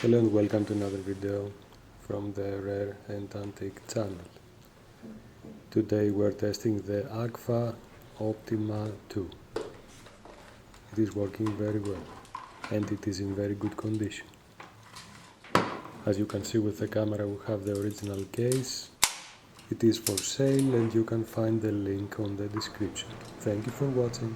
Hello and welcome to another video from the Rare and Antique channel. Today we're testing the Agfa Optima II. It is working very well and it is in very good condition. As you can see with the camera, we have the original case. It is for sale and you can find the link on the description. Thank you for watching.